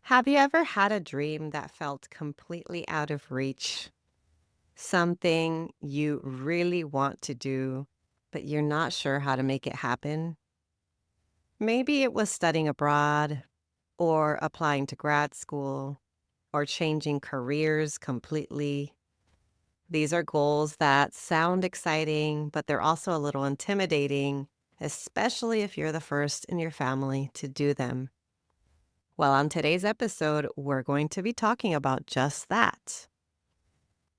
Have you ever had a dream that felt completely out of reach? Something you really want to do, but you're not sure how to make it happen? Maybe it was studying abroad, or applying to grad school, or changing careers completely. These are goals that sound exciting, but they're also a little intimidating, especially if you're the first in your family to do them. Well, on today's episode, we're going to be talking about just that.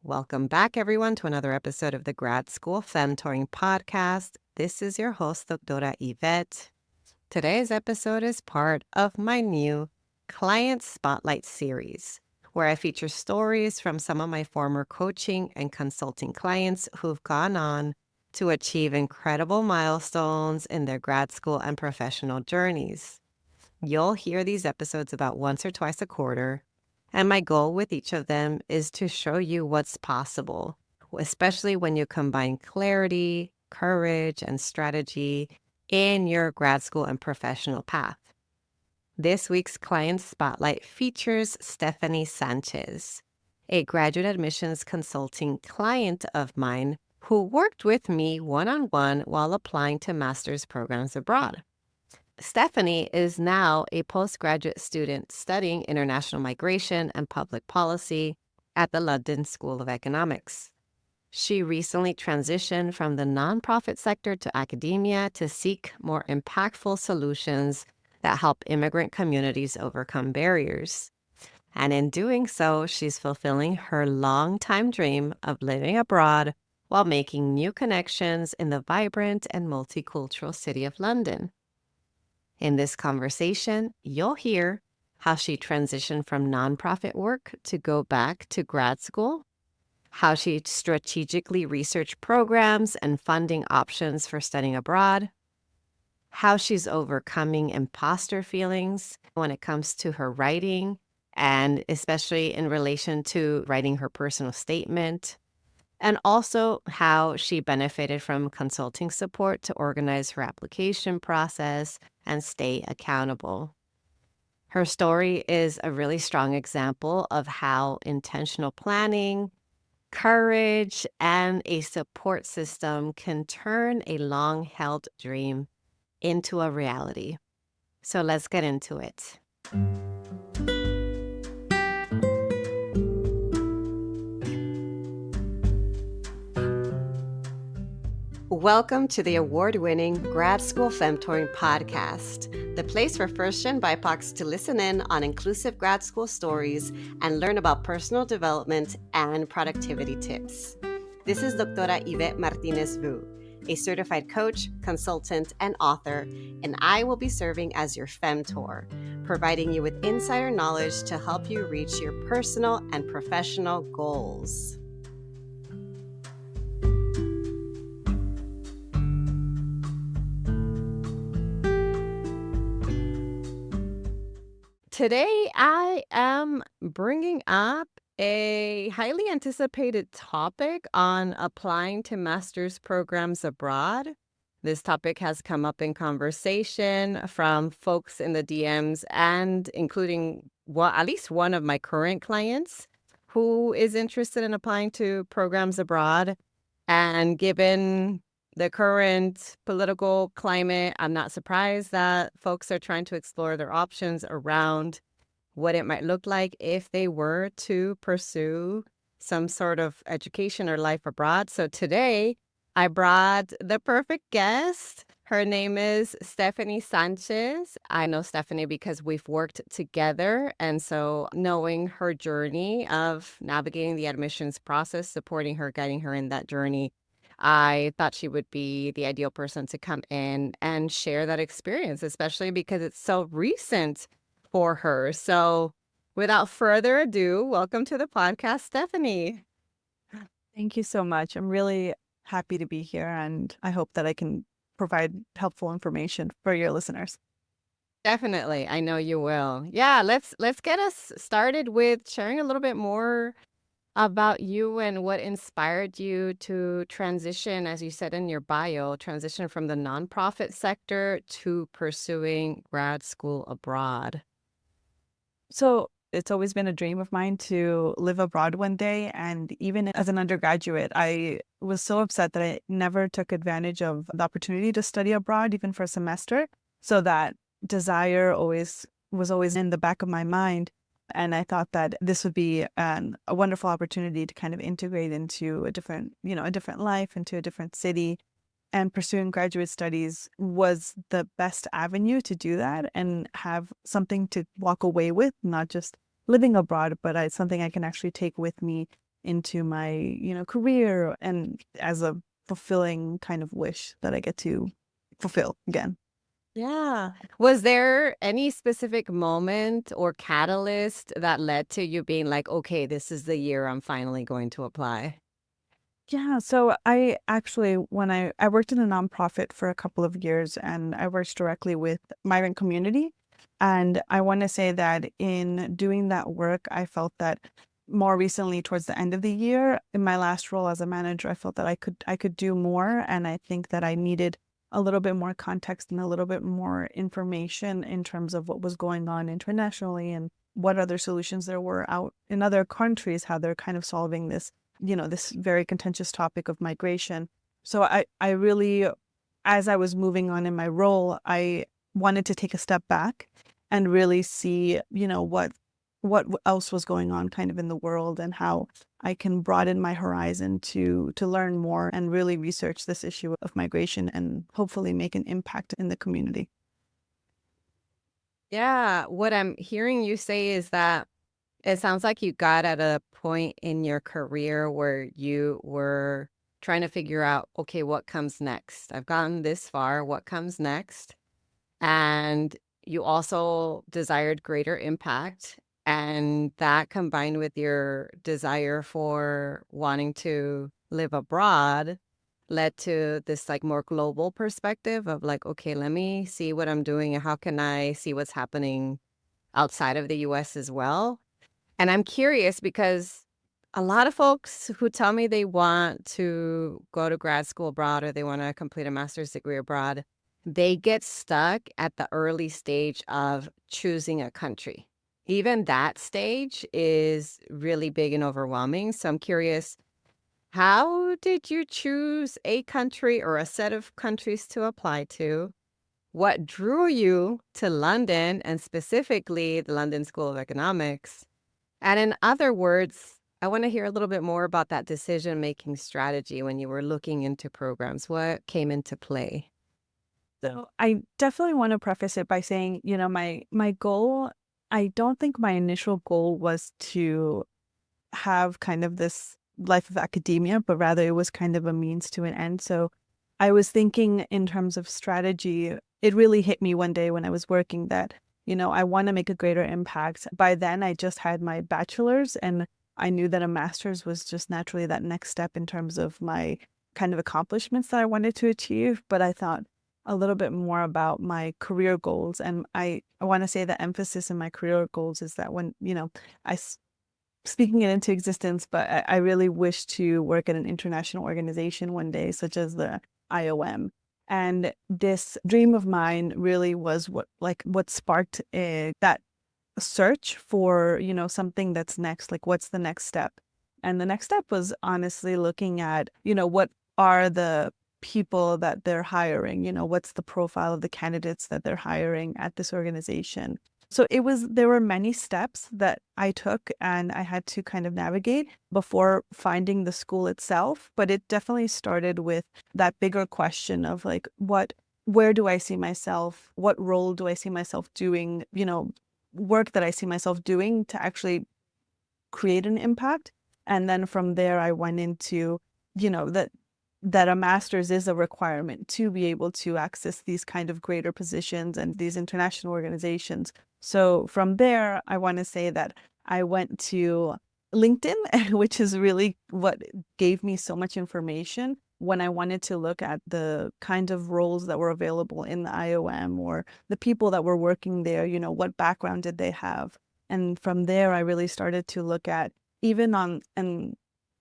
Welcome back, everyone, to another episode of the Grad School Femtoring Podcast. This is your host, Doctora Yvette. Today's episode is part of my new Client Spotlight series, where I feature stories from some of my former coaching and consulting clients who've gone on to achieve incredible milestones in their grad school and professional journeys. You'll hear these episodes about once or twice a quarter, and my goal with each of them is to show you what's possible, especially when you combine clarity, courage, and strategy in your grad school and professional path. This week's Client Spotlight features Stephanie Sanchez, a graduate admissions consulting client of mine who worked with me one-on-one while applying to master's programs abroad. Stephanie is now a postgraduate student studying international migration and public policy at the London School of Economics. She recently transitioned from the nonprofit sector to academia to seek more impactful solutions that help immigrant communities overcome barriers. And in doing so, she's fulfilling her longtime dream of living abroad while making new connections in the vibrant and multicultural city of London. In this conversation, you'll hear how she transitioned from nonprofit work to go back to grad school, how she strategically researched programs and funding options for studying abroad, how she's overcoming imposter feelings when it comes to her writing, and especially in relation to writing her personal statement, and also how she benefited from consulting support to organize her application process and stay accountable. Her story is a really strong example of how intentional planning, courage, and a support system can turn a long-held dream into a reality. So let's get into it. Welcome to the award-winning Grad School Femtoring Podcast, the place for first-gen BIPOCs to listen in on inclusive grad school stories and learn about personal development and productivity tips. This is Doctora Yvette Martinez-Vu, a certified coach, consultant, and author, and I will be serving as your Femtor, providing you with insider knowledge to help you reach your personal and professional goals. Today, I am bringing up a highly anticipated topic on applying to master's programs abroad. This topic has come up in conversation from folks in the DMs and including at least one of my current clients who is interested in applying to programs abroad. And given the current political climate, I'm not surprised that folks are trying to explore their options around what it might look like if they were to pursue some sort of education or life abroad. So today, I brought the perfect guest. Her name is Stephanie Sanchez. I know Stephanie because we've worked together. And so knowing her journey of navigating the admissions process, supporting her, guiding her in that journey, I thought she would be the ideal person to come in and share that experience, especially because it's so recent for her. So without further ado, welcome to the podcast, Stephanie. Thank you so much. I'm really happy to be here, and I hope that I can provide helpful information for your listeners. Definitely. I know you will. Yeah, let's get us started with sharing a little bit more about you and what inspired you to transition, as you said in your bio, transition from the nonprofit sector to pursuing grad school abroad. So it's always been a dream of mine to live abroad one day. And even as an undergraduate, I was so upset that I never took advantage of the opportunity to study abroad, even for a semester. So that desire was always in the back of my mind. And I thought that this would be a wonderful opportunity to kind of integrate into a different, a different life, into a different city. And pursuing graduate studies was the best avenue to do that and have something to walk away with, not just living abroad, but something I can actually take with me into my, career, and as a fulfilling kind of wish that I get to fulfill again. Yeah. Was there any specific moment or catalyst that led to you being like, okay, this is the year I'm finally going to apply? Yeah, so I actually, when I worked in a nonprofit for a couple of years, and I worked directly with migrant community. And I want to say that in doing that work, I felt that more recently, towards the end of the year, in my last role as a manager, I felt that I could do more. And I think that I needed a little bit more context and a little bit more information in terms of what was going on internationally and what other solutions there were out in other countries, how they're kind of solving this very contentious topic of migration. So I really, as I was moving on in my role, I wanted to take a step back and really see, what else was going on kind of in the world, and how I can broaden my horizon to learn more and really research this issue of migration and hopefully make an impact in the community. Yeah. What I'm hearing you say is that it sounds like you got at a point in your career where you were trying to figure out, okay, what comes next? I've gotten this far. What comes next? And you also desired greater impact. And that combined with your desire for wanting to live abroad led to this like more global perspective of like, okay, let me see what I'm doing and how can I see what's happening outside of the US as well. And I'm curious because a lot of folks who tell me they want to go to grad school abroad or they want to complete a master's degree abroad, they get stuck at the early stage of choosing a country. Even that stage is really big and overwhelming. So I'm curious, how did you choose a country or a set of countries to apply to? What drew you to London and specifically the London School of Economics? And in other words, I want to hear a little bit more about that decision-making strategy when you were looking into programs. What came into play? So I definitely want to preface it by saying, my goal, I don't think my initial goal was to have kind of this life of academia, but rather it was kind of a means to an end. So I was thinking in terms of strategy. It really hit me one day when I was working that, I want to make a greater impact. By then, I just had my bachelor's, and I knew that a master's was just naturally that next step in terms of my kind of accomplishments that I wanted to achieve. But I thought a little bit more about my career goals. And I want to say the emphasis in my career goals is that when, I speaking it into existence, but I really wish to work at an international organization one day, such as the IOM. And this dream of mine really was what sparked that search for, something that's next, like what's the next step? And the next step was honestly looking at, what are the people that they're hiring, what's the profile of the candidates that they're hiring at this organization. So there were many steps that I took and I had to kind of navigate before finding the school itself. But it definitely started with that bigger question of like, where do I see myself? What role do I see myself doing? Work that I see myself doing to actually create an impact. And then from there, I went into, that a master's is a requirement to be able to access these kind of greater positions and these international organizations. So from there, I want to say that I went to LinkedIn, which is really what gave me so much information when I wanted to look at the kind of roles that were available in the IOM or the people that were working there, what background did they have? And from there, I really started to look at even on,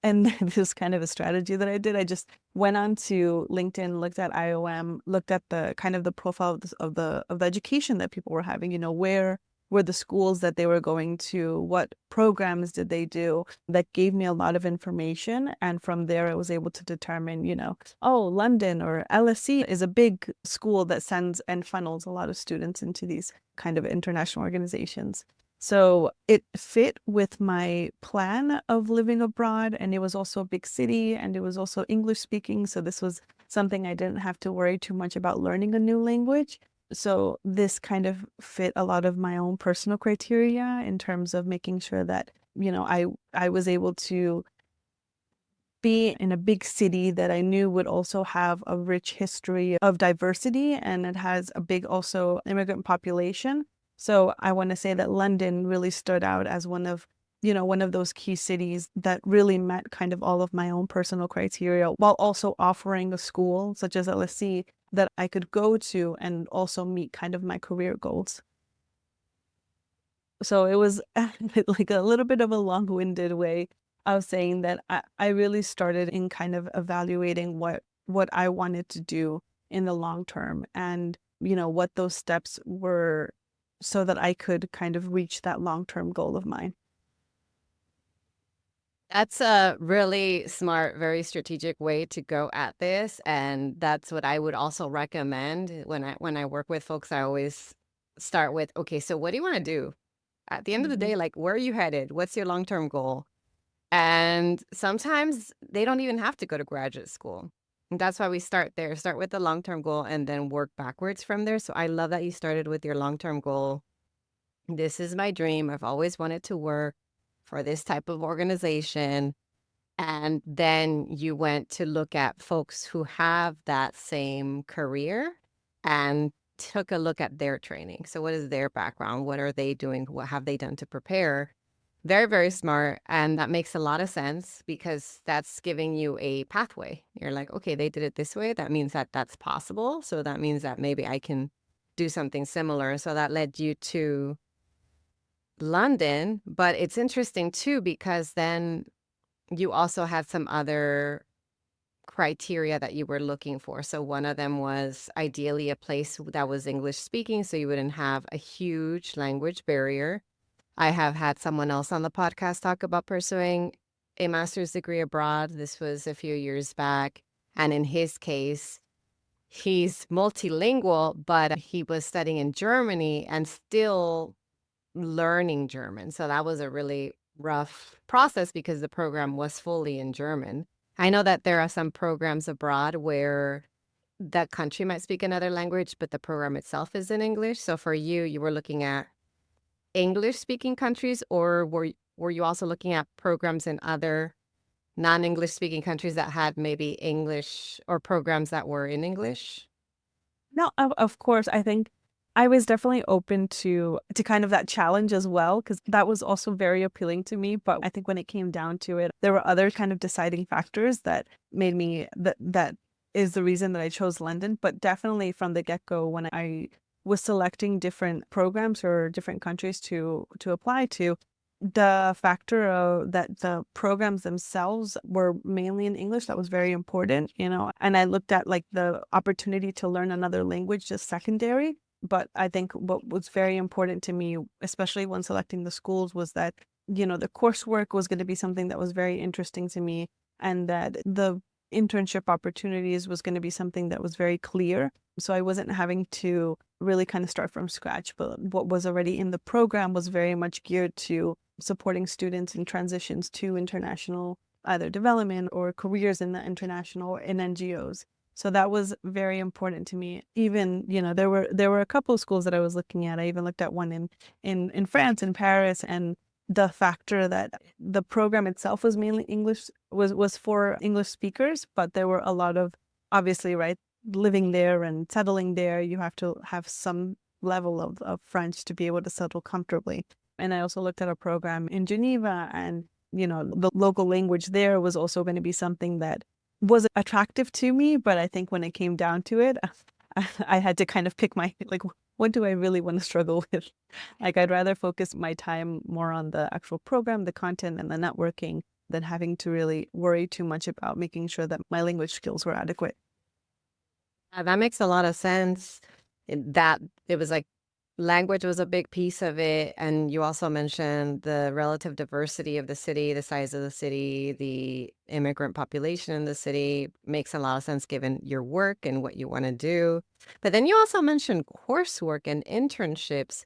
and this is kind of a strategy that I did. I just went on to LinkedIn, looked at IOM, looked at the kind of the profile of the education that people were having, where were the schools that they were going to, what programs did they do. That gave me a lot of information. And from there, I was able to determine, oh, London or LSE is a big school that sends and funnels a lot of students into these kind of international organizations. So it fit with my plan of living abroad, and it was also a big city, and it was also English speaking. So this was something I didn't have to worry too much about learning a new language. So this kind of fit a lot of my own personal criteria in terms of making sure that, I was able to be in a big city that I knew would also have a rich history of diversity, and it has a big also immigrant population. So I want to say that London really stood out as one of those key cities that really met kind of all of my own personal criteria, while also offering a school such as LSE that I could go to and also meet kind of my career goals. So it was like a little bit of a long-winded way of saying that I really started in kind of evaluating what I wanted to do in the long term, and what those steps were so that I could kind of reach that long-term goal of mine. That's a really smart, very strategic way to go at this. And that's what I would also recommend when I work with folks. I always start with, okay, so what do you want to do? At the end of the Mhm. day, like, where are you headed? What's your long-term goal? And sometimes they don't even have to go to graduate school. And that's why we start there. Start with the long-term goal and then work backwards from there. So I love that you started with your long-term goal. This is my dream. I've always wanted to work for this type of organization. And then you went to look at folks who have that same career and took a look at their training. So what is their background? What are they doing? What have they done to prepare? Very, very smart. And that makes a lot of sense because that's giving you a pathway. You're like, okay, they did it this way. That means that that's possible. So that means that maybe I can do something similar. So that led you to London. But it's interesting too, because then you also had some other criteria that you were looking for. So one of them was ideally a place that was English speaking, so you wouldn't have a huge language barrier. I have had someone else on the podcast talk about pursuing a master's degree abroad. This was a few years back. And in his case, he's multilingual, but he was studying in Germany and still learning German. So that was a really rough process because the program was fully in German. I know that there are some programs abroad where that country might speak another language, but the program itself is in English. So for you, you were looking at English speaking countries, or were you also looking at programs in other non-English speaking countries that had maybe English or programs that were in English? No, of course, I think I was definitely open to kind of that challenge as well, because that was also very appealing to me. But I think when it came down to it, there were other kind of deciding factors that made me that is the reason that I chose London. But definitely from the get-go, when I was selecting different programs or different countries to apply to, the factor of that the programs themselves were mainly in English, that was very important, and I looked at like the opportunity to learn another language just secondary. But I think what was very important to me, especially when selecting the schools, was that, the coursework was going to be something that was very interesting to me, and that the internship opportunities was going to be something that was very clear. So I wasn't having to really kind of start from scratch, but what was already in the program was very much geared to supporting students in transitions to international either development or careers in the international or in NGOs. So that was very important to me. Even, there were a couple of schools that I was looking at. I even looked at one in France, in Paris, and the factor that the program itself was mainly English was for English speakers, but there were a lot of, obviously, right, living there and settling there, you have to have some level of French to be able to settle comfortably. And I also looked at a program in Geneva, and, the local language there was also going to be something that was attractive to me. But I think when it came down to it, I had to kind of pick like, what do I really want to struggle with? Like, I'd rather focus my time more on the actual program, the content, and the networking than having to really worry too much about making sure that my language skills were adequate. That makes a lot of sense. That it was like Language was a big piece of it, and you also mentioned the relative diversity of the city, the size of the city, the immigrant population in the city makes a lot of sense given your work and what you want to do. But then you also mentioned coursework and internships.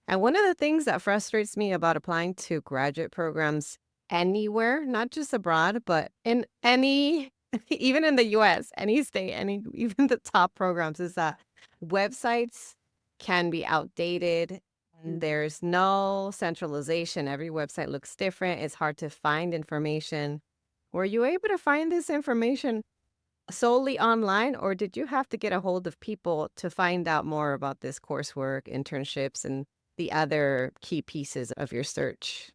And one of the things that frustrates me about applying to graduate programs anywhere, not just abroad, but in any, even in the US, any state, any, even the top programs, is that websites can be outdated. And there's no centralization. Every website looks different. It's hard to find information. Were you able to find this information solely online, or did you have to get a hold of people to find out more about this coursework, internships, and the other key pieces of your search?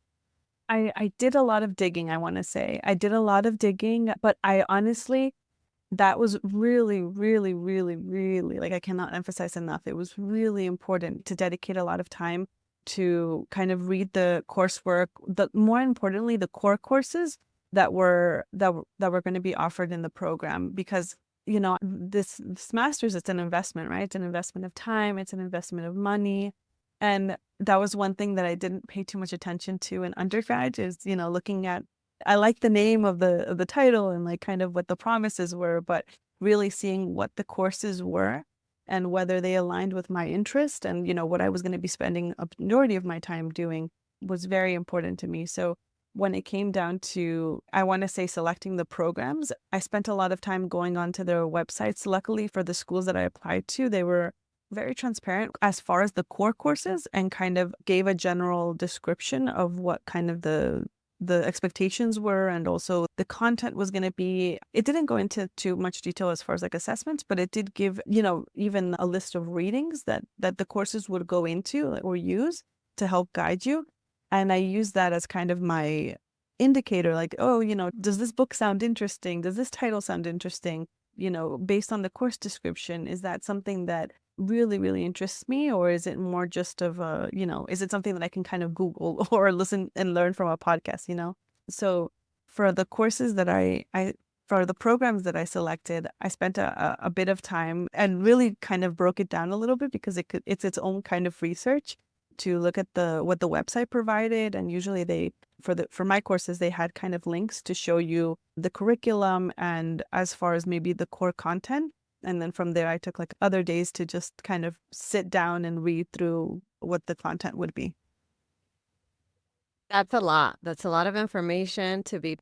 I did a lot of digging, I want to say. I did a lot of digging, but I honestly, that was really, really, really, really, like I cannot emphasize enough. It was really important to dedicate a lot of time to kind of read the coursework, the more importantly, the core courses that were going to be offered in the program because this master's, it's an investment, right? It's an investment of time, it's an investment of money. And that was one thing that I didn't pay too much attention to in undergrad is, looking at, I like the name of the title and like kind of what the promises were, but really seeing what the courses were and whether they aligned with my interest and, what I was going to be spending a majority of my time doing was very important to me. So when it came down to, I want to say, selecting the programs, I spent a lot of time going onto their websites. Luckily for the schools that I applied to, they were very transparent as far as the core courses and kind of gave a general description of what kind of the expectations were and also the content was going to be. It didn't go into too much detail as far as like assessments, but it did give, even a list of readings that the courses would go into or use to help guide you. And I use that as kind of my indicator, like, oh, does this book sound interesting? Does this title sound interesting? Based on the course description, is that something that really, really interests me? Or is it more just of is it something that I can kind of Google or listen and learn from a podcast? So for the courses that for the programs that I selected, I spent a bit of time and really kind of broke it down a little bit because it's its own kind of research to look at what the website provided. And usually for my courses, they had kind of links to show you the curriculum and as far as maybe the core content. And then from there, I took like other days to just kind of sit down and read through what the content would be. That's a lot. That's a lot of information to be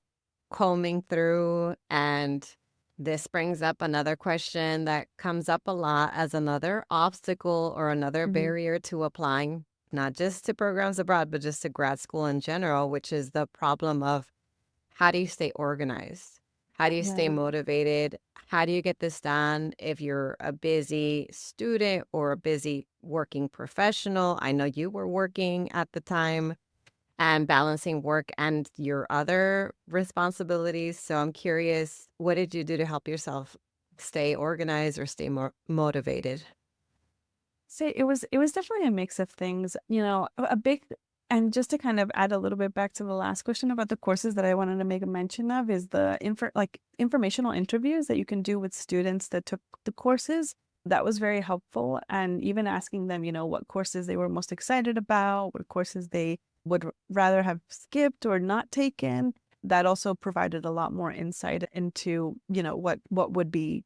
combing through. And this brings up another question that comes up a lot as another obstacle or another Mhm. barrier to applying, not just to programs abroad, but just to grad school in general, which is the problem of how do you stay organized? How do you stay Yeah. motivated? How do you get this done if you're a busy student or a busy working professional? I know you were working at the time and balancing work and your other responsibilities. So I'm curious, what did you do to help yourself stay organized or stay more motivated? So it was definitely a mix of things, a big, and just to kind of add a little bit back to the last question about the courses that I wanted to make a mention of is the informational interviews that you can do with students that took the courses. That was very helpful. And even asking them, what courses they were most excited about, what courses they would rather have skipped or not taken. That also provided a lot more insight into, what would be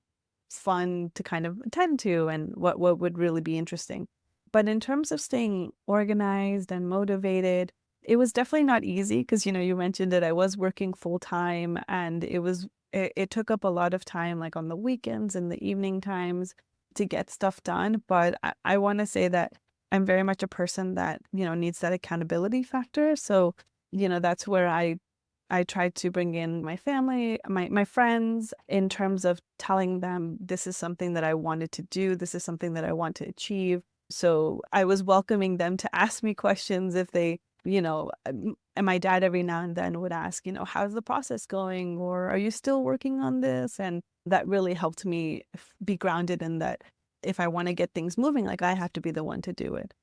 fun to kind of attend to and what would really be interesting. But in terms of staying organized and motivated, it was definitely not easy because you mentioned that I was working full time and it took up a lot of time like on the weekends and the evening times to get stuff done. But I want to say that I'm very much a person that, needs that accountability factor. So, that's where I tried to bring in my family, my friends, in terms of telling them this is something that I wanted to do. This is something that I want to achieve. So I was welcoming them to ask me questions if they, and my dad every now and then would ask, how's the process going? Or are you still working on this? And that really helped me be grounded in that if I want to get things moving, like I have to be the one to do it.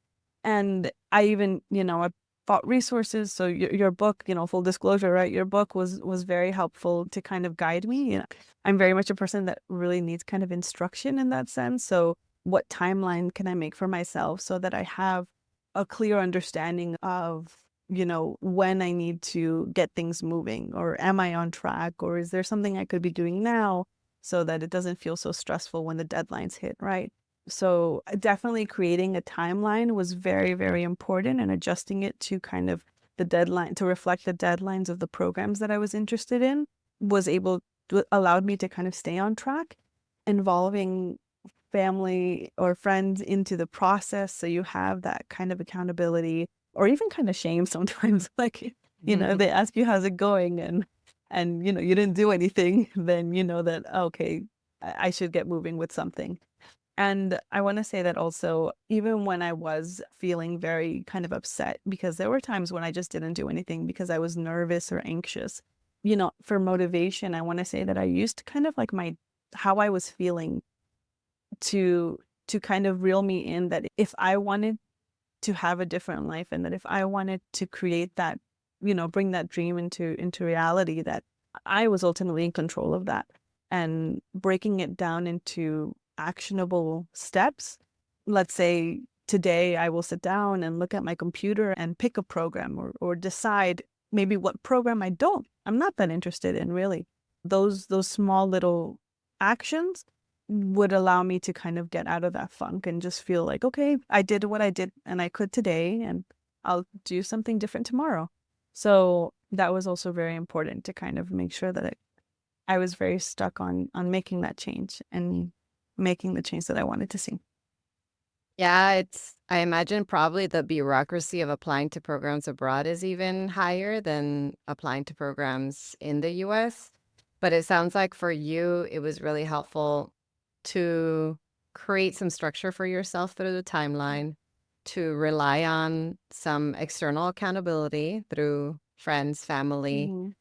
And I even, I bought resources. So your book, full disclosure, right? Your book was very helpful to kind of guide me. I'm very much a person that really needs kind of instruction in that sense. So what timeline can I make for myself so that I have a clear understanding of, when I need to get things moving, or am I on track, or is there something I could be doing now so that it doesn't feel so stressful when the deadlines hit, right? So definitely creating a timeline was very, very important, and adjusting it to kind of the deadline to reflect the deadlines of the programs that I was interested in allowed me to kind of stay on track, involving family or friends into the process. So you have that kind of accountability, or even kind of shame sometimes. Like, if they ask you, how's it going? And, you didn't do anything, then you know that, okay, I should get moving with something. And I want to say that also, even when I was feeling very kind of upset, because there were times when I just didn't do anything because I was nervous or anxious, for motivation, I want to say that I used kind of like how I was feeling to kind of reel me in, that if I wanted to have a different life, and that if I wanted to create that, bring that dream into reality, that I was ultimately in control of that, and breaking it down into actionable steps. Let's say today I will sit down and look at my computer and pick a program, or decide maybe what program I'm not that interested in, really. Those small little actions would allow me to kind of get out of that funk and just feel like, okay, I did what I did and I could today, and I'll do something different tomorrow. So that was also very important, to kind of make sure that I was very stuck on making that change, and making the change that I wanted to see. Yeah, I imagine probably the bureaucracy of applying to programs abroad is even higher than applying to programs in the US. But it sounds like for you, it was really helpful to create some structure for yourself through the timeline, to rely on some external accountability through friends, family,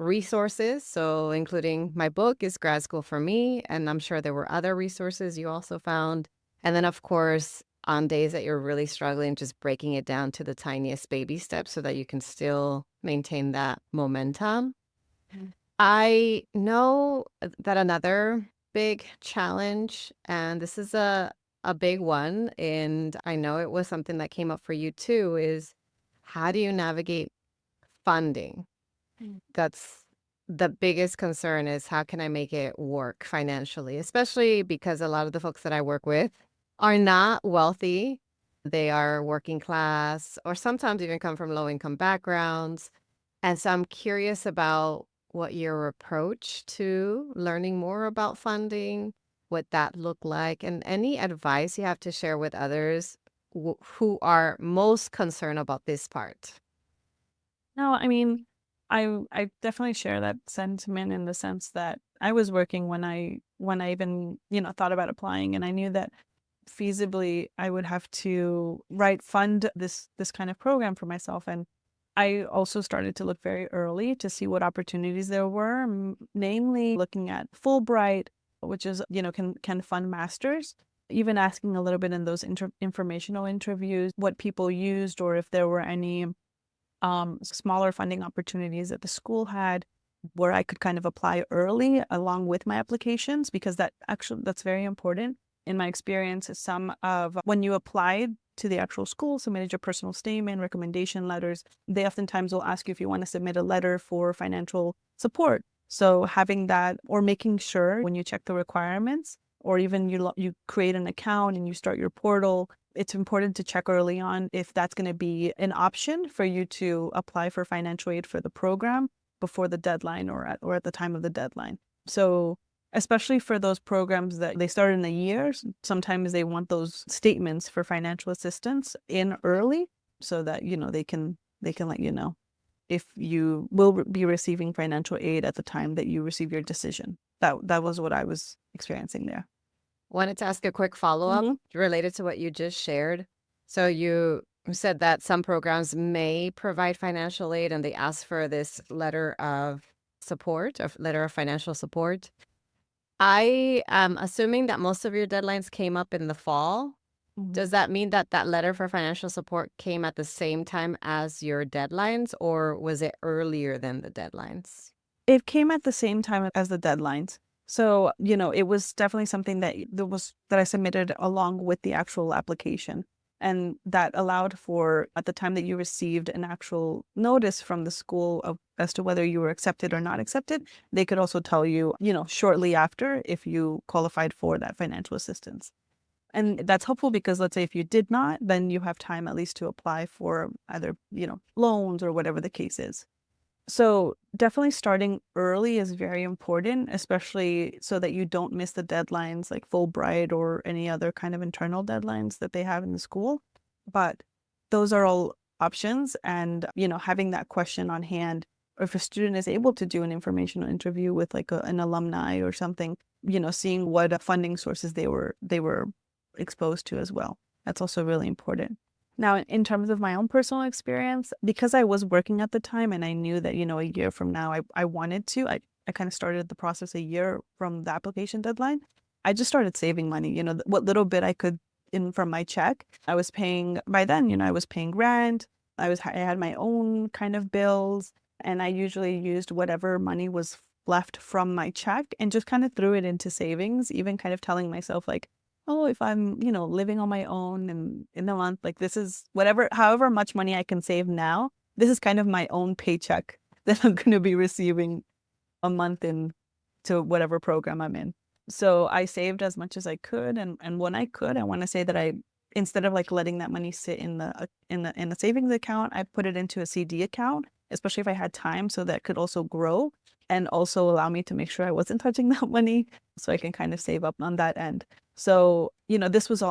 resources. So, including my book is Grad School for Me, and I'm sure there were other resources you also found. And then, of course, on days that you're really struggling, just breaking it down to the tiniest baby steps so that you can still maintain that momentum. I know that another big challenge, and this is a big one, and I know it was something that came up for you too, is how do you navigate funding? That's the biggest concern, is how can I make it work financially, especially because a lot of the folks that I work with are not wealthy. They are working class, or sometimes even come from low income backgrounds. And so I'm curious about what your approach to learning more about funding, what that looked like, and any advice you have to share with others who are most concerned about this part. No, I mean, I definitely share that sentiment, in the sense that I was working when I even, thought about applying, and I knew that feasibly I would have to fund this kind of program for myself. And I also started to look very early to see what opportunities there were, namely looking at Fulbright, which is, can fund masters. Even asking a little bit in those informational interviews what people used, or if there were any smaller funding opportunities that the school had, where I could kind of apply early along with my applications, because that's very important. In my experience, when you applied to the actual school, submitted your personal statement, recommendation letters, they oftentimes will ask you if you want to submit a letter for financial support. So having that, or making sure when you check the requirements, or even you create an account and you start your portal, it's important to check early on if that's going to be an option for you to apply for financial aid for the program before the deadline, or at the time of the deadline. So especially for those programs that they start in a year, sometimes they want those statements for financial assistance in early, so that they can let you know if you will be receiving financial aid at the time that you receive your decision. That was what I was experiencing there. Wanted to ask a quick follow-up related to what you just shared. So you said that some programs may provide financial aid, and they ask for this letter of support, a letter of financial support. I am assuming that most of your deadlines came up in the fall. Does that mean that that letter for financial support came at the same time as your deadlines, or was it earlier than the deadlines? It came at the same time as the deadlines. So, it was definitely something that I submitted along with the actual application. And that allowed for, at the time that you received an actual notice from the school as to whether you were accepted or not accepted, they could also tell you, shortly after if you qualified for that financial assistance. And that's helpful because let's say if you did not, then you have time at least to apply for either, loans or whatever the case is. So definitely starting early is very important, especially so that you don't miss the deadlines like Fulbright or any other kind of internal deadlines that they have in the school. But those are all options. And, having that question on hand, or if a student is able to do an informational interview with like an alumni or something, seeing what funding sources they were exposed to as well. That's also really important. Now, in terms of my own personal experience, because I was working at the time and I knew that, a year from now I wanted to, I kind of started the process a year from the application deadline. I just started saving money, what little bit I could in from my check. I was paying by then, I was paying rent. I had my own kind of bills, and I usually used whatever money was left from my check and just kind of threw it into savings, even kind of telling myself like, oh, if I'm, living on my own and in a month, like this is however much money I can save now, this is kind of my own paycheck that I'm going to be receiving a month into whatever program I'm in. So I saved as much as I could. And when I could, I want to say that instead of like letting that money sit in the savings account, I put it into a CD account, especially if I had time. So that could also grow and also allow me to make sure I wasn't touching that money so I can kind of save up on that end. So, this was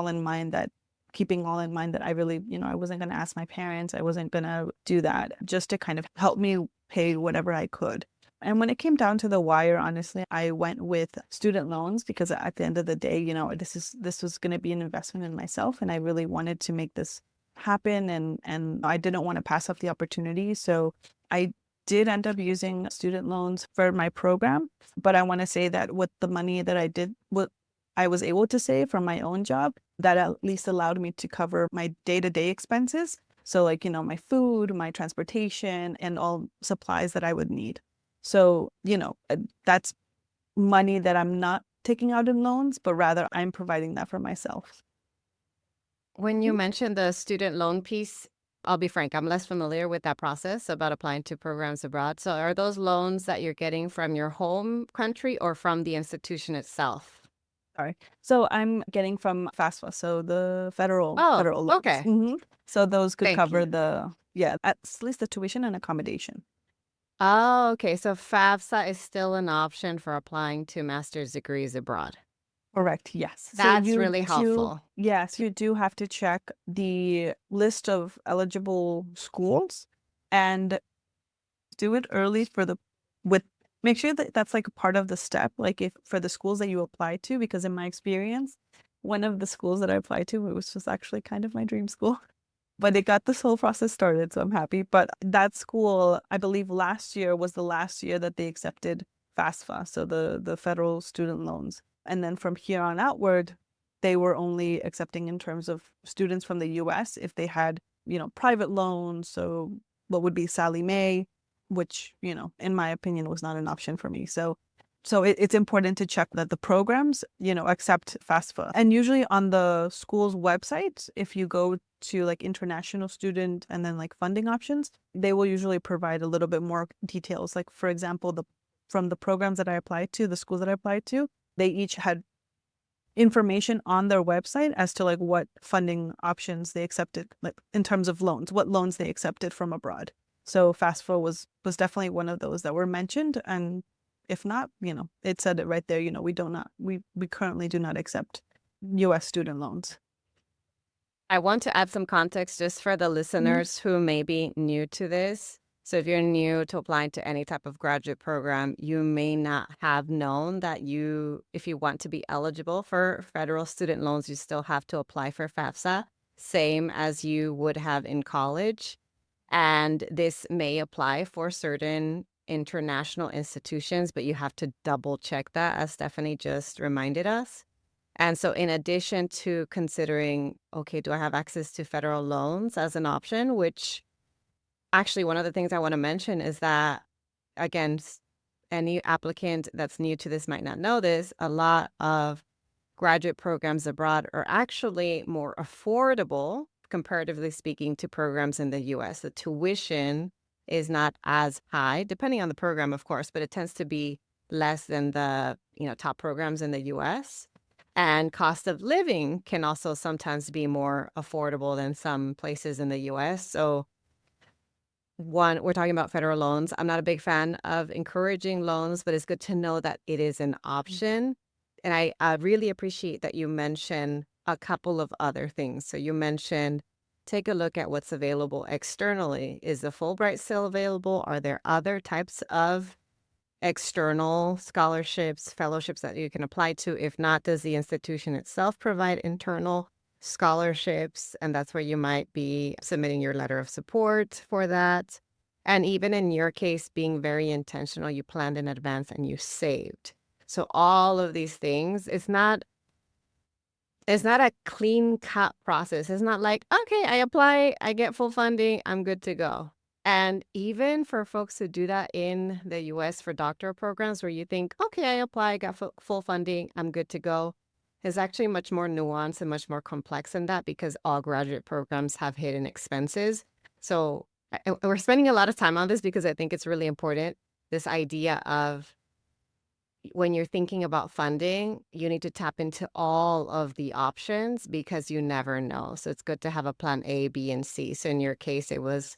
keeping all in mind that I really, I wasn't going to ask my parents. I wasn't going to do that just to kind of help me pay whatever I could. And when it came down to the wire, honestly, I went with student loans because at the end of the day, this was going to be an investment in myself. And I really wanted to make this happen. And I didn't want to pass up the opportunity. So I did end up using student loans for my program. But I want to say that with the money that what I was able to save from my own job, that at least allowed me to cover my day-to-day expenses. So like, my food, my transportation, and all supplies that I would need. So, that's money that I'm not taking out in loans, but rather I'm providing that for myself. When you mentioned the student loan piece, I'll be frank, I'm less familiar with that process about applying to programs abroad. So are those loans that you're getting from your home country or from the institution itself? Sorry. So I'm getting from FAFSA, so the federal Oh, loans. okay. So those could Thank cover you. at least the tuition and accommodation. Oh, okay. So FAFSA is still an option for applying to master's degrees abroad. Correct. Yes. So That's really helpful. yes, you do have to check the list of eligible schools and do it early with make sure that that's like a part of the step, like if for the schools that you apply to, because in my experience, one of the schools that I applied to, it was just actually kind of my dream school. But it got this whole process started, so I'm happy. But that school, I believe last year was the last year that they accepted FAFSA, so the federal student loans. And then from here on outward, they were only accepting in terms of students from the US if they had, private loans. So what would be Sally Mae, which, in my opinion, was not an option for me. So it's important to check that the programs, accept FAFSA. And usually on the school's website, if you go to like international student and then like funding options, they will usually provide a little bit more details. Like, for example, from the programs that I applied to, the schools that I applied to, they each had information on their website as to like what funding options they accepted, like in terms of loans, what loans they accepted from abroad. So FAFSA was definitely one of those that were mentioned. And if not, it said it right there, we currently do not accept US student loans. I want to add some context just for the listeners who may be new to this. So if you're new to applying to any type of graduate program, you may not have known that if you want to be eligible for federal student loans, you still have to apply for FAFSA, same as you would have in college. And this may apply for certain international institutions, but you have to double check that, as Stephanie just reminded us. And so in addition to considering, okay, do I have access to federal loans as an option, which actually one of the things I want to mention is that, again, any applicant that's new to this might not know this, a lot of graduate programs abroad are actually more affordable, comparatively speaking, to programs in the US. The tuition is not as high, depending on the program, of course, but it tends to be less than the, top programs in the US. And cost of living can also sometimes be more affordable than some places in the US. So one, we're talking about federal loans. I'm not a big fan of encouraging loans, but it's good to know that it is an option. And I really appreciate that you mentioned a couple of other things. So you mentioned take a look at what's available externally. Is the Fulbright still available? Are there other types of external scholarships, fellowships that you can apply to? If not, does the institution itself provide internal scholarships? And that's where you might be submitting your letter of support for that. And even in your case, being very intentional, you planned in advance and you saved. So all of these things, it's not a clean cut process. It's not like, okay, I apply, I get full funding, I'm good to go. And even for folks who do that in the US for doctoral programs where you think, okay, I apply, I got full funding, I'm good to go, is actually much more nuanced and much more complex than that because all graduate programs have hidden expenses. So we're spending a lot of time on this because I think it's really important. This idea of when you're thinking about funding, you need to tap into all of the options because you never know. So it's good to have a plan A, B, and C. So in your case, it was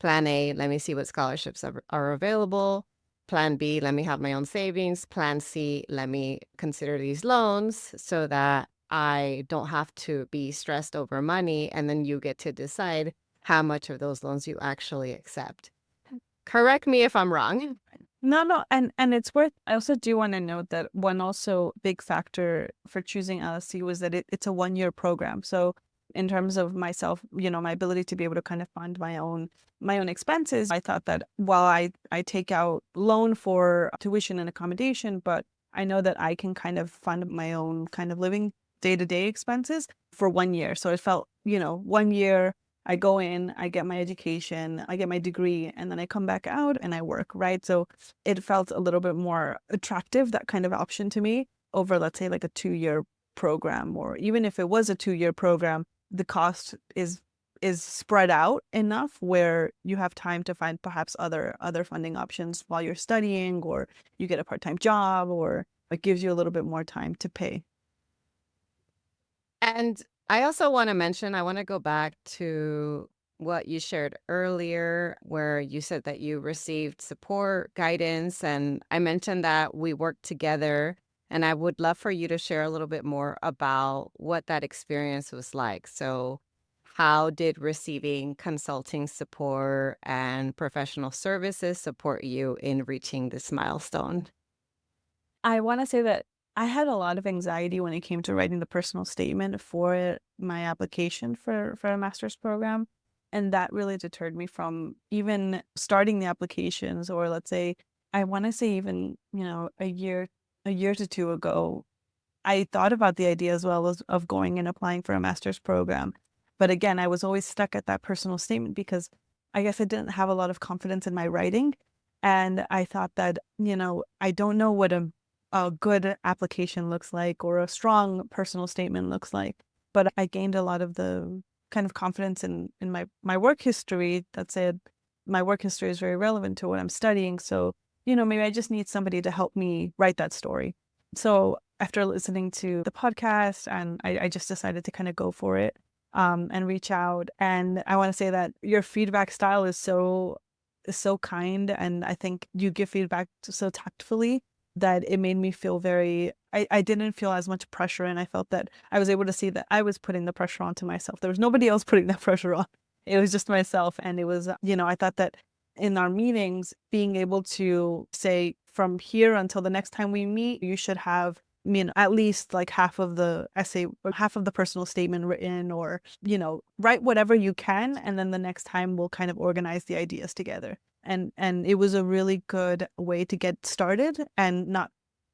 plan A, let me see what scholarships are available. Plan B, let me have my own savings. Plan C, let me consider these loans so that I don't have to be stressed over money. And then you get to decide how much of those loans you actually accept. Correct me if I'm wrong. No, and it's worth. I also do want to note that one also big factor for choosing LSE was that it's a 1-year program. So in terms of myself, my ability to be able to kind of fund my own expenses, I thought that while I take out loan for tuition and accommodation, but I know that I can kind of fund my own kind of living day-to-day expenses for 1 year. So it felt, 1 year. I go in, I get my education, I get my degree, and then I come back out and I work, right? So it felt a little bit more attractive, that kind of option to me, over, let's say, like a 2-year program. Or even if it was a 2-year program, the cost is spread out enough where you have time to find perhaps other funding options while you're studying, or you get a part-time job, or it gives you a little bit more time to pay. And I also want to mention, I want to go back to what you shared earlier, where you said that you received support, guidance, and I mentioned that we worked together. And I would love for you to share a little bit more about what that experience was like. So, how did receiving consulting support and professional services support you in reaching this milestone? I want to say that I had a lot of anxiety when it came to writing the personal statement for my application for a master's program. And that really deterred me from even starting the applications, or let's say, I want to say even, a year to two ago, I thought about the idea as well as of going and applying for a master's program. But again, I was always stuck at that personal statement because I guess I didn't have a lot of confidence in my writing. And I thought that, I don't know what a good application looks like or a strong personal statement looks like. But I gained a lot of the kind of confidence in my work history that said my work history is very relevant to what I'm studying. So, maybe I just need somebody to help me write that story. So after listening to the podcast, and I just decided to kind of go for it and reach out. And I want to say that your feedback style is so kind. And I think you give feedback so tactfully that it made me feel I didn't feel as much pressure. And I felt that I was able to see that I was putting the pressure onto myself. There was nobody else putting that pressure on. It was just myself. And it was, I thought that in our meetings, being able to say from here until the next time we meet, you should have, at least like half of the essay or half of the personal statement written, or, write whatever you can. And then the next time we'll kind of organize the ideas together. And it was a really good way to get started and not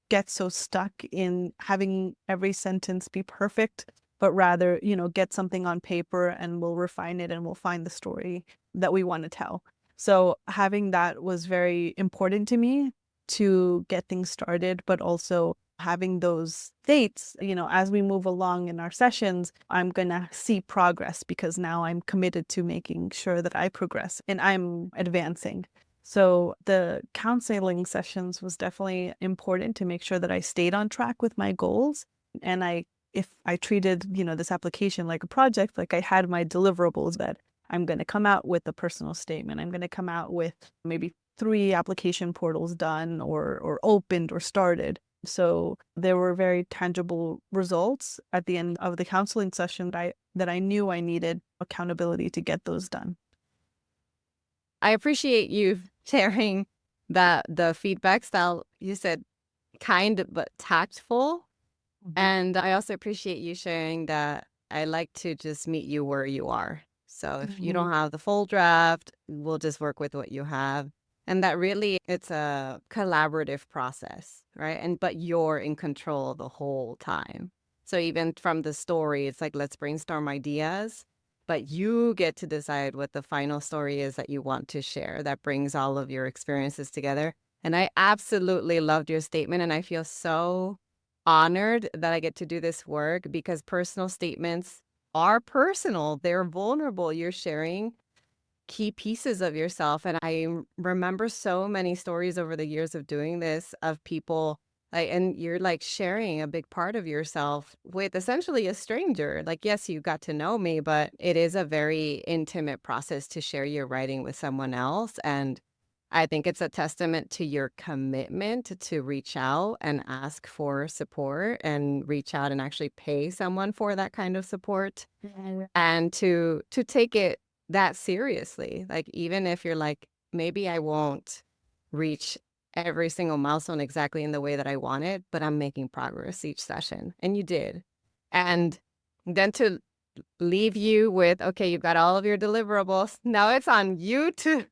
get so stuck in having every sentence be perfect, but rather, get something on paper and we'll refine it and we'll find the story that we want to tell. So having that was very important to me to get things started, but also having those dates, as we move along in our sessions, I'm going to see progress because now I'm committed to making sure that I progress and I'm advancing. So the counseling sessions was definitely important to make sure that I stayed on track with my goals. And if I treated, this application like a project, like I had my deliverables that I'm going to come out with a personal statement. I'm going to come out with maybe 3 application portals done or opened or started. So there were very tangible results at the end of the counseling session that I knew I needed accountability to get those done. I appreciate you sharing that the feedback style, you said kind but tactful. And I also appreciate you sharing that I like to just meet you where you are. So if you don't have the full draft, we'll just work with what you have. And that really, it's a collaborative process, right? But you're in control the whole time. So even from the story, it's like, let's brainstorm ideas, but you get to decide what the final story is that you want to share that brings all of your experiences together. And I absolutely loved your statement. And I feel so honored that I get to do this work because personal statements are personal. They're vulnerable. You're sharing key pieces of yourself. And I remember so many stories over the years of doing this of people and you're like sharing a big part of yourself with essentially a stranger. Like, yes, you got to know me, but it is a very intimate process to share your writing with someone else. And I think it's a testament to your commitment to reach out and ask for support and reach out and actually pay someone for that kind of support and to take it that seriously. Like, even if you're like, maybe I won't reach every single milestone exactly in the way that I wanted, but I'm making progress each session. And you did. And then to leave you with, okay, you've got all of your deliverables. Now it's on you to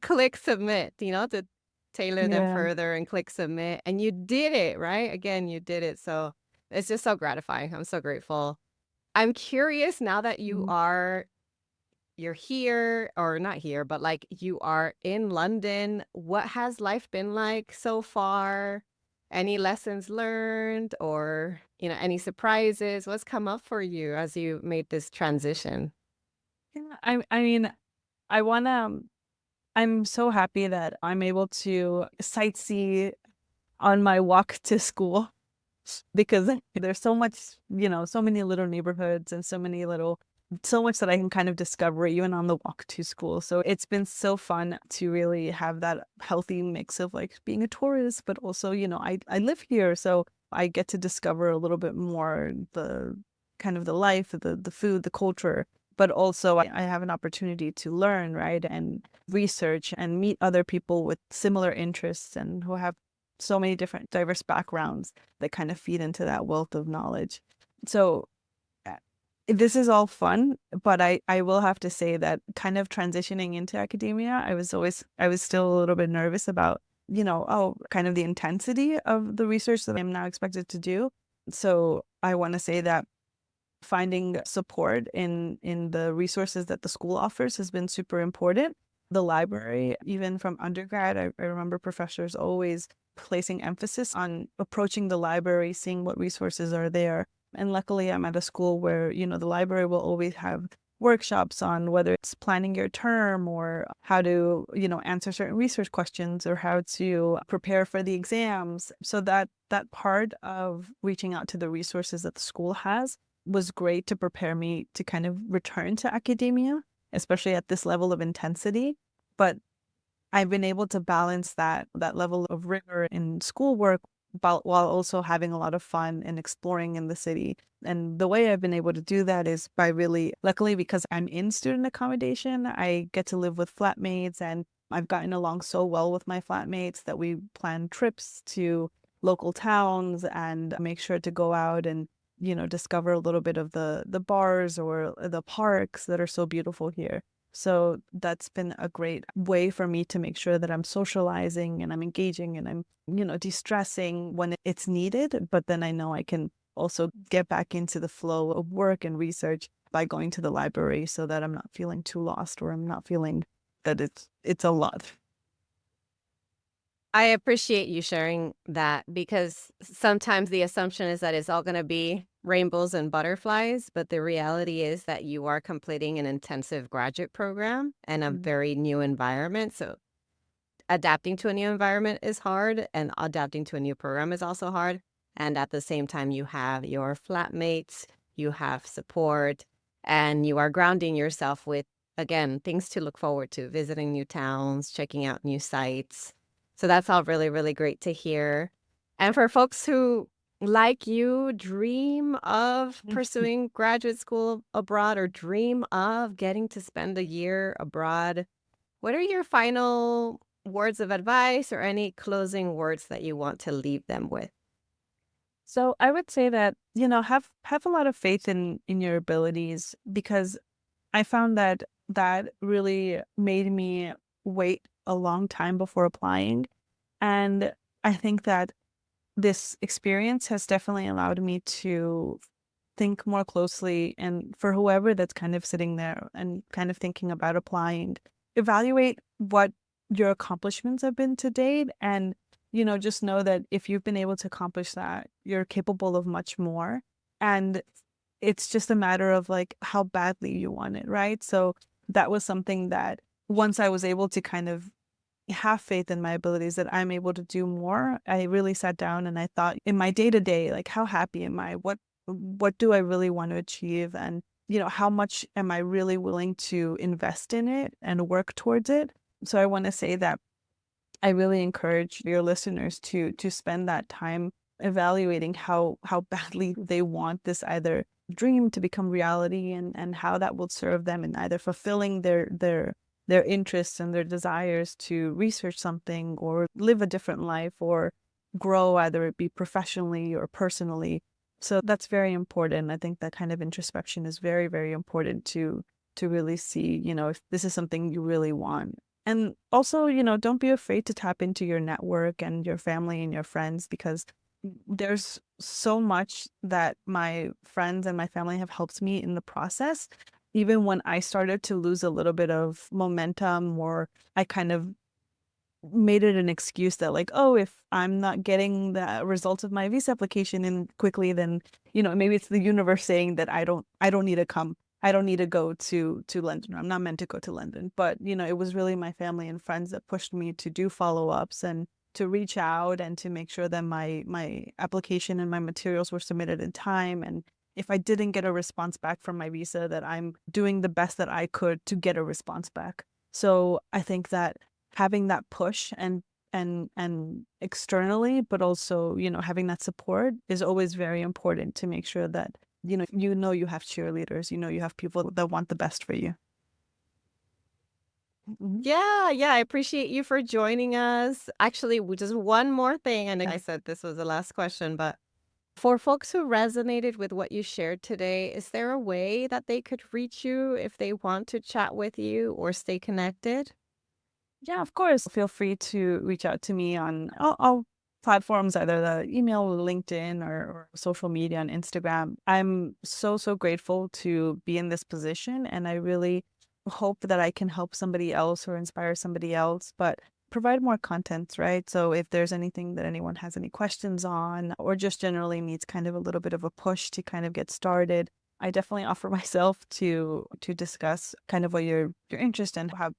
click submit, to tailor them further and click submit. And you did it, right? Again, you did it. So it's just so gratifying. I'm so grateful. I'm curious now that you're here, or not here, but like you are in London. What has life been like so far? Any lessons learned or, any surprises? What's come up for you as you made this transition? Yeah, I mean, I want to I'm so happy that I'm able to sightsee on my walk to school because there's so much, so many little neighborhoods and so much that I can kind of discover even on the walk to school. So it's been so fun to really have that healthy mix of like being a tourist, but also, I live here. So I get to discover a little bit more the kind of the life, the food, the culture. But also I have an opportunity to learn, right? And research and meet other people with similar interests and who have so many different diverse backgrounds that kind of feed into that wealth of knowledge. So this is all fun, but I will have to say that kind of transitioning into academia, I was still a little bit nervous about, kind of the intensity of the research that I'm now expected to do. So I want to say that finding support in the resources that the school offers has been super important. The library, even from undergrad, I remember professors always placing emphasis on approaching the library, seeing what resources are there. And luckily, I'm at a school where, the library will always have workshops on whether it's planning your term or how to, answer certain research questions or how to prepare for the exams. So that part of reaching out to the resources that the school has was great to prepare me to kind of return to academia, especially at this level of intensity. But I've been able to balance that level of rigor in schoolwork while also having a lot of fun and exploring in the city. And the way I've been able to do that is by really, luckily, because I'm in student accommodation, I get to live with flatmates, and I've gotten along so well with my flatmates that we plan trips to local towns and make sure to go out and discover a little bit of the bars or the parks that are so beautiful here. So that's been a great way for me to make sure that I'm socializing and I'm engaging and I'm, de-stressing when it's needed. But then I know I can also get back into the flow of work and research by going to the library so that I'm not feeling too lost or I'm not feeling that it's a lot. I appreciate you sharing that because sometimes the assumption is that it's all going to be rainbows and butterflies, but the reality is that you are completing an intensive graduate program in a Mm. very new environment. So adapting to a new environment is hard, and adapting to a new program is also hard. And at the same time, you have your flatmates, you have support, and you are grounding yourself with, again, things to look forward to, visiting new towns, checking out new sites. So that's all really, really great to hear. And for folks who, like you, dream of pursuing graduate school abroad or dream of getting to spend a year abroad, what are your final words of advice or any closing words that you want to leave them with? So I would say that, have a lot of faith in your abilities, because I found that that really made me wait a long time before applying. And I think that this experience has definitely allowed me to think more closely, and for whoever that's kind of sitting there and kind of thinking about applying, evaluate what your accomplishments have been to date, and just know that if you've been able to accomplish that, you're capable of much more. And it's just a matter of like how badly you want it, right? So that was something that once I was able to kind of have faith in my abilities, that I'm able to do more, I really sat down and I thought in my day to day, like, how happy am I? What do I really want to achieve? And, how much am I really willing to invest in it and work towards it? So I want to say that I really encourage your listeners to spend that time evaluating how badly they want this either dream to become reality, and how that will serve them in either fulfilling their interests and their desires to research something or live a different life or grow, either it be professionally or personally. So that's very important. I think that kind of introspection is very, very important to really see, if this is something you really want. And also, don't be afraid to tap into your network and your family and your friends, because there's so much that my friends and my family have helped me in the process. Even when I started to lose a little bit of momentum, or I kind of made it an excuse that, like, oh, if I'm not getting the results of my visa application in quickly, then, maybe it's the universe saying that I don't need to come. I don't need to go to London. I'm not meant to go to London. But, it was really my family and friends that pushed me to do follow-ups and to reach out and to make sure that my application and my materials were submitted in time. And if I didn't get a response back from my visa, that I'm doing the best that I could to get a response back. So I think that having that push and externally, but also, having that support is always very important, to make sure that, you have cheerleaders, you have people that want the best for you. Mhm. Yeah, yeah, I appreciate you for joining us. Actually, just one more thing, and I said this was the last question, but for folks who resonated with what you shared today, is there a way that they could reach you if they want to chat with you or stay connected? Yeah, of course. Feel free to reach out to me on all platforms, either the email, LinkedIn, or social media on Instagram. I'm so, so grateful to be in this position, and I really hope that I can help somebody else or inspire somebody else, but provide more content, right? So if there's anything that anyone has any questions on, or just generally needs kind of a little bit of a push to kind of get started, I definitely offer myself to discuss kind of what your interest in, how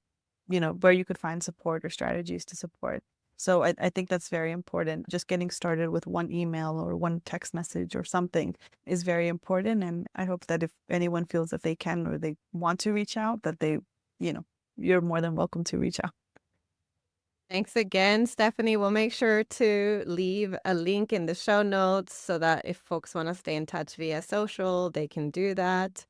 where you could find support or strategies to support. So I think that's very important. Just getting started with one email or one text message or something is very important. And I hope that if anyone feels that they can or they want to reach out, that you know, you're more than welcome to reach out. Thanks again, Stephanie. We'll make sure to leave a link in the show notes so that if folks want to stay in touch via social, they can do that.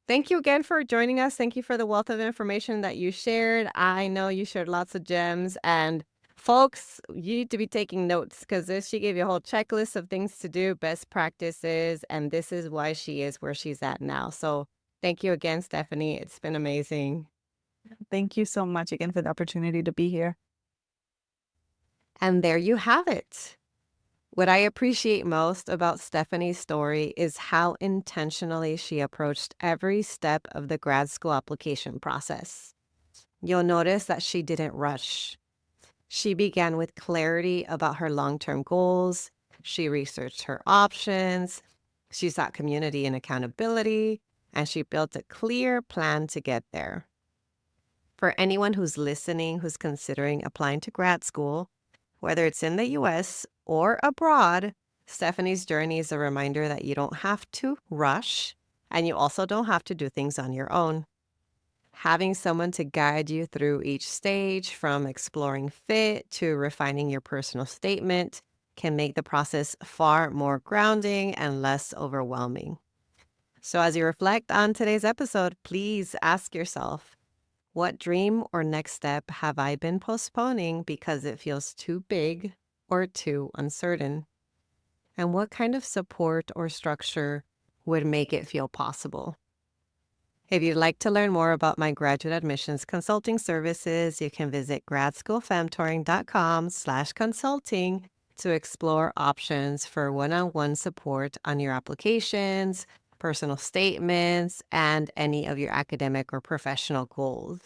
Thank you again for joining us. Thank you for the wealth of information that you shared. I know you shared lots of gems. And folks, you need to be taking notes because she gave you a whole checklist of things to do, best practices, and this is why she is where she's at now. So thank you again, Stephanie. It's been amazing. Thank you so much again for the opportunity to be here. And there you have it. What I appreciate most about Stephanie's story is how intentionally she approached every step of the grad school application process. You'll notice that she didn't rush. She began with clarity about her long-term goals. She researched her options. She sought community and accountability, and she built a clear plan to get there. For anyone who's listening, who's considering applying to grad school, whether it's in the US or abroad, Stephanie's journey is a reminder that you don't have to rush, and you also don't have to do things on your own. Having someone to guide you through each stage, from exploring fit to refining your personal statement, can make the process far more grounding and less overwhelming. So, as you reflect on today's episode, please ask yourself, what dream or next step have I been postponing because it feels too big or too uncertain? And what kind of support or structure would make it feel possible? If you'd like to learn more about my graduate admissions consulting services, you can visit gradschoolfemtoring.com/consulting to explore options for one-on-one support on your applications, personal statements, and any of your academic or professional goals.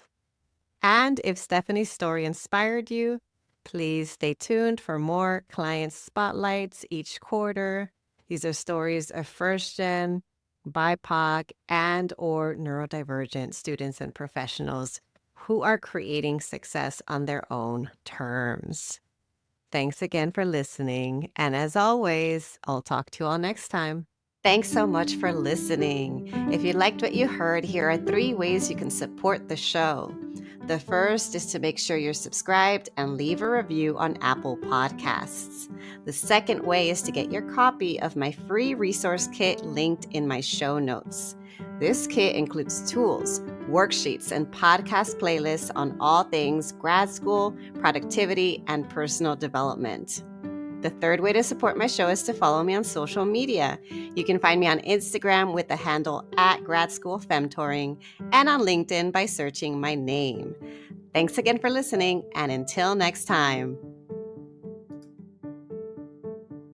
And if Stephanie's story inspired you, please stay tuned for more client spotlights each quarter. These are stories of first-gen, BIPOC, and or neurodivergent students and professionals who are creating success on their own terms. Thanks again for listening, and as always, I'll talk to you all next time. Thanks so much for listening. If you liked what you heard, here are 3 ways you can support the show. The first is to make sure you're subscribed and leave a review on Apple Podcasts. The second way is to get your copy of my free resource kit linked in my show notes. This kit includes tools, worksheets, and podcast playlists on all things grad school, productivity, and personal development. The third way to support my show is to follow me on social media. You can find me on Instagram with the handle @Grad School Femtoring and on LinkedIn by searching my name. Thanks again for listening, and until next time.